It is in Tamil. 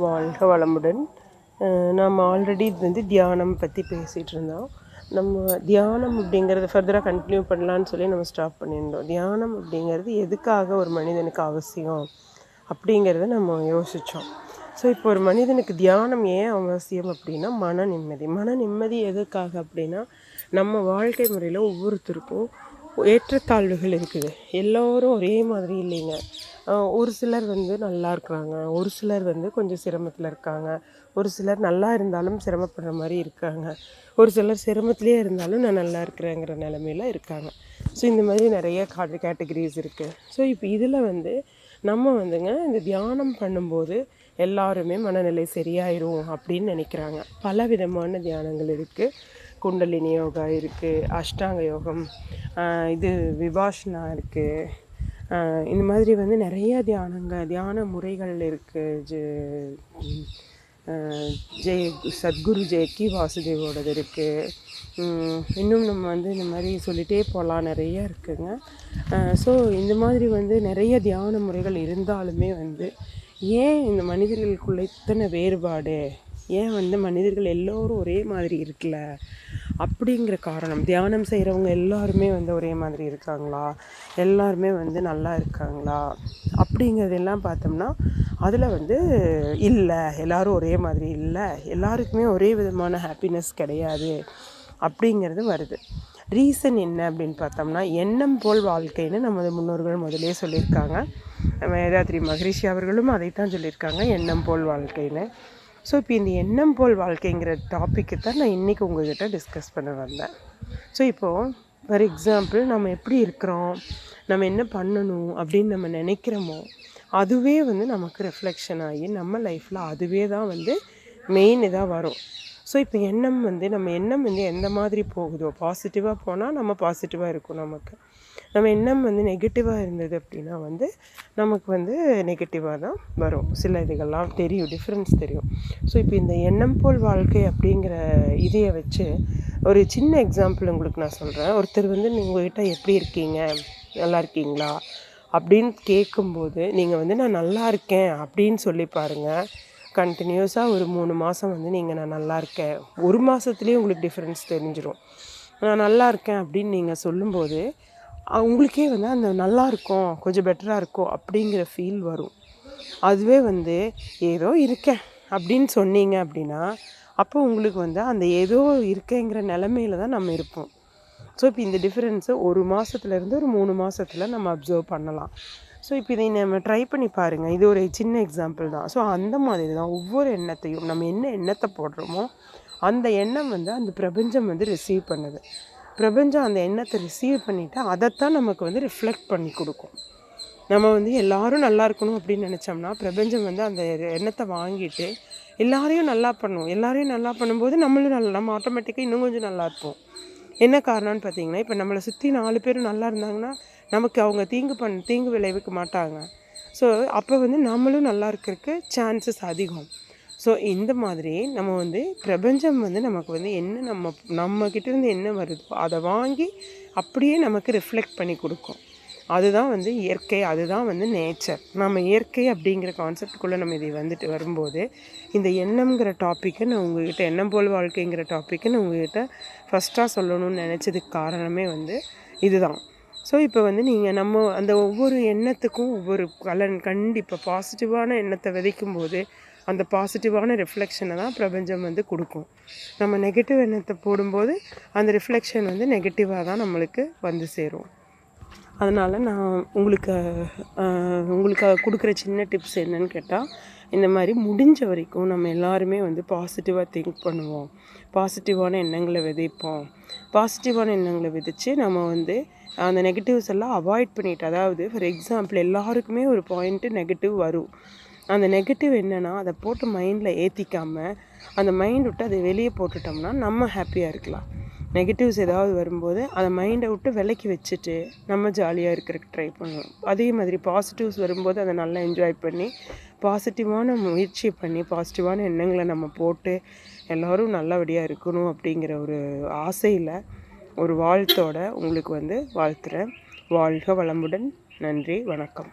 வாழ்க வளமுடன். நம்ம ஆல்ரெடி இது வந்து தியானம் பற்றி பேசிகிட்டு இருந்தோம். நம்ம தியானம் அப்படிங்கிறத ஃபர்தராக கண்டினியூ பண்ணலான்னு சொல்லி நம்ம ஸ்டாப் பண்ணியிருந்தோம். தியானம் அப்படிங்கிறது எதுக்காக ஒரு மனிதனுக்கு அவசியம் அப்படிங்கிறத நம்ம யோசித்தோம். ஸோ இப்போ ஒரு மனிதனுக்கு தியானம் ஏன் அவசியம் அப்படின்னா மன நிம்மதி எதுக்காக அப்படின்னா நம்ம வாழ்க்கை முறையில் ஒவ்வொருத்தருக்கும் ஏற்றத்தாழ்வுகள் இருக்குது. எல்லோரும் ஒரே மாதிரி இல்லைங்க. ஒரு சிலர் வந்து நல்லா இருக்கிறாங்க, ஒரு சிலர் வந்து கொஞ்சம் சிரமத்தில் இருக்காங்க, ஒரு சிலர் நல்லா இருந்தாலும் சிரமப்படுற மாதிரி இருக்காங்க, ஒரு சிலர் சிரமத்திலே இருந்தாலும் நான் நல்லா இருக்கிறேங்கிற நிலமையில இருக்காங்க. ஸோ இந்த மாதிரி நிறைய கேட்டகரிஸ் இருக்குது. ஸோ இப்போ இதில் வந்து நம்ம வந்துங்க இந்த தியானம் பண்ணும்போது எல்லாருமே மனநிலை சரியாயிரும் அப்படின்னு நினைக்கிறாங்க. பல விதமான தியானங்கள் இருக்குது. குண்டலினி யோகா இருக்குது, அஷ்டாங்க யோகம், இது விபாஷனா இருக்குது. இந்த மாதிரி வந்து நிறைய தியான முறைகள் இருக்குது. சத்குரு ஜெயக்கி வாசுதேவோடது இருக்குது. இன்னும் நம்ம வந்து இந்த மாதிரி சொல்லிகிட்டே போகலாம், நிறைய இருக்குதுங்க. ஸோ இந்த மாதிரி வந்து நிறைய தியான முறைகள் இருந்தாலுமே வந்து ஏன் இந்த மனிதர்களுக்குள்ள இத்தனை வேறுபாடு, ஏன் வந்து மனிதர்கள் எல்லோரும் ஒரே மாதிரி இருக்குல்ல அப்படிங்கிற காரணம், தியானம் செய்கிறவங்க எல்லாருமே வந்து ஒரே மாதிரி இருக்காங்களா, எல்லாருமே வந்து நல்லா இருக்காங்களா அப்படிங்கிறதெல்லாம் பார்த்தோம்னா அதில் வந்து இல்லை, எல்லோரும் ஒரே மாதிரி இல்லை, எல்லாருக்குமே ஒரே விதமான ஹாப்பினஸ் கிடையாது அப்படிங்கிறது வருது. ரீசன் என்ன அப்படின்னு பார்த்தோம்னா எண்ணம் போல் வாழ்க்கைன்னு நமது முன்னோர்கள் முதலே சொல்லியிருக்காங்க. வேதாத்ரி மகரிஷி அவர்களும் அதைத்தான் சொல்லியிருக்காங்க, எண்ணம் போல் வாழ்க்கைன்னு. ஸோ இப்போ இந்த எண்ணம் போல் வாழ்க்கைங்கிற டாப்பிக்கு தான் நான் இன்றைக்கி உங்கள்கிட்ட டிஸ்கஸ் பண்ண வந்தேன். ஸோ இப்போது ஃபார் எக்ஸாம்பிள் நம்ம எப்படி இருக்கிறோம், நம்ம என்ன பண்ணணும் அப்படின்னு நம்ம நினைக்கிறோமோ அதுவே வந்து நமக்கு ரெஃப்ளெக்ஷன் ஆகி நம்ம லைஃப்பில் அதுவே தான் வந்து மெயின் இதாக வரும். ஸோ இப்போ எண்ணம் வந்து நம்ம எண்ணம் வந்து எந்த மாதிரி போகுதோ, பாசிட்டிவாக போனால் நம்ம பாசிட்டிவாக இருக்கும், நம்ம எண்ணம் வந்து நெகட்டிவாக இருந்தது அப்படின்னா வந்து நமக்கு வந்து நெகட்டிவாக தான் வரும். சில இதுகள்லாம் தெரியும், டிஃப்ரென்ஸ் தெரியும். ஸோ இப்போ இந்த எண்ணம் போல் வாழ்க்கை அப்படிங்கிற இதையை வச்சு ஒரு சின்ன எக்ஸாம்பிள் உங்களுக்கு நான் சொல்கிறேன். ஒருத்தர் வந்து உங்கள்கிட்ட எப்படி இருக்கீங்க, நல்லா இருக்கீங்களா அப்படின்னு கேட்கும்போது நீங்கள் வந்து நான் நல்லா இருக்கேன் அப்படின்னு சொல்லி பாருங்கள். கண்டினியூஸாக ஒரு 3 மாதம் வந்து நீங்கள் நான் நல்லா இருக்கேன், ஒரு மாதத்துலேயே உங்களுக்கு டிஃப்ரென்ஸ் தெரிஞ்சிடும். நான் நல்லா இருக்கேன் அப்படின்னு நீங்கள் சொல்லும்போது உங்களுக்கே வந்து அந்த நல்லா இருக்கும், கொஞ்சம் பெட்டராக இருக்கும் அப்படிங்கிற ஃபீல் வரும். அதுவே வந்து ஏதோ இருக்கேன் அப்படின்னு சொன்னீங்க அப்படின்னா அப்போ உங்களுக்கு வந்து அந்த ஏதோ இருக்கேங்கிற நிலமையில தான் நம்ம இருப்போம். ஸோ இப்போ இந்த டிஃப்ரென்ஸை ஒரு மாதத்துலேருந்து ஒரு 3 மாதத்தில் நம்ம அப்சர்வ் பண்ணலாம். ஸோ இப்போ இதை நம்ம ட்ரை பண்ணி பாருங்கள். இது ஒரு சின்ன எக்ஸாம்பிள் தான். ஸோ அந்த மாதிரி தான் ஒவ்வொரு எண்ணத்தையும் நம்ம என்ன எண்ணத்தை போடுறோமோ அந்த எண்ணம் வந்து அந்த பிரபஞ்சம் வந்து ரிசீவ் பண்ணுது. பிரபஞ்சம் அந்த எண்ணத்தை ரிசீவ் பண்ணிவிட்டு அதைத்தான் நமக்கு வந்து ரிஃப்ளெக்ட் பண்ணி கொடுக்கும். நம்ம வந்து எல்லோரும் நல்லா இருக்கணும் அப்படின்னு நினச்சோம்னா பிரபஞ்சம் வந்து அந்த எண்ணத்தை வாங்கிட்டு எல்லாரையும் நல்லா பண்ணும். எல்லாரையும் நல்லா பண்ணும்போது நம்ம ஆட்டோமேட்டிக்காக இன்னும் கொஞ்சம் நல்லா இருப்போம். என்ன காரணம்னு பார்த்தீங்கன்னா, இப்போ நம்மளை சுற்றி 4 பேரும் நல்லா இருந்தாங்கன்னா நமக்கு அவங்க தீங்கு விளைவிக்க மாட்டாங்க. ஸோ அப்போ வந்து நம்மளும் நல்லா இருக்கிறதுக்கு சான்சஸ் அதிகம். ஸோ இந்த மாதிரி நம்ம வந்து பிரபஞ்சம் வந்து நமக்கு வந்து என்ன நம்மக்கிட்டேருந்து என்ன வருதோ அதை வாங்கி அப்படியே நமக்கு ரிஃப்ளெக்ட் பண்ணி கொடுக்கும். அதுதான் வந்து இயற்கை, அதுதான் வந்து நேச்சர். நம்ம இயற்கை அப்படிங்கிற கான்செப்டுக்குள்ளே நம்ம இதை வந்துட்டு வரும்போது இந்த எண்ணம்ங்கிற டாப்பிக்கை நான் உங்கள்கிட்ட, எண்ணம் போல் வாழ்க்கைங்கிற டாப்பிக்கை நான் உங்கள்கிட்ட ஃபஸ்ட்டாக சொல்லணும்னு நினச்சதுக்கு காரணமே வந்து இதுதான். ஸோ இப்போ வந்து நீங்கள் நம்ம அந்த ஒவ்வொரு எண்ணத்துக்கும் ஒவ்வொரு கண்டிப்பாக பாசிட்டிவான எண்ணத்தை விதைக்கும்போது அந்த பாசிட்டிவான ரிஃப்ளெக்ஷனை தான் பிரபஞ்சம் வந்து கொடுக்கும். நம்ம நெகட்டிவ் எண்ணத்தை போடும்போது அந்த ரிஃப்ளெக்ஷன் வந்து நெகட்டிவாக தான் நம்மளுக்கு வந்து சேரும். அதனால் நான் உங்களுக்கு கொடுக்குற சின்ன டிப்ஸ் என்னன்னு கேட்டால், இந்த மாதிரி முடிஞ்ச வரைக்கும் நம்ம எல்லாருமே வந்து பாசிட்டிவாக திங்க் பண்ணுவோம், பாசிட்டிவான எண்ணங்களை விதைப்போம். பாசிட்டிவான எண்ணங்களை விதைச்சு நம்ம வந்து அந்த நெகட்டிவ்ஸ் எல்லாம் அவாய்ட் பண்ணிவிட்டு, அதாவது ஃபார் எக்ஸாம்பிள் எல்லாருக்குமே ஒரு பாயிண்ட்டு நெகட்டிவ் வரும். அந்த நெகட்டிவ் என்னென்னா அதை போட்டு மைண்டில் ஏற்றிக்காமல் அந்த மைண்ட் விட்டு அதை வெளியே போட்டுட்டோம்னா நம்ம ஹாப்பியாக இருக்கலாம். நெகட்டிவ்ஸ் ஏதாவது வரும்போது அதை மைண்டை விட்டு விலக்கி வச்சுட்டு நம்ம ஜாலியாக இருக்கிறதுக்கு ட்ரை பண்ணுவோம். அதே மாதிரி பாசிட்டிவ்ஸ் வரும்போது அதை நல்லா என்ஜாய் பண்ணி பாசிட்டிவான முயற்சி பண்ணி பாசிட்டிவான எண்ணங்களை நம்ம போட்டு எல்லோரும் நல்லபடியாக இருக்கணும் அப்படிங்கிற ஒரு ஆசையில் ஒரு வாழ்த்தோடு உங்களுக்கு வந்து வாழ்த்துறேன். வாழ்க வளமுடன். நன்றி, வணக்கம்.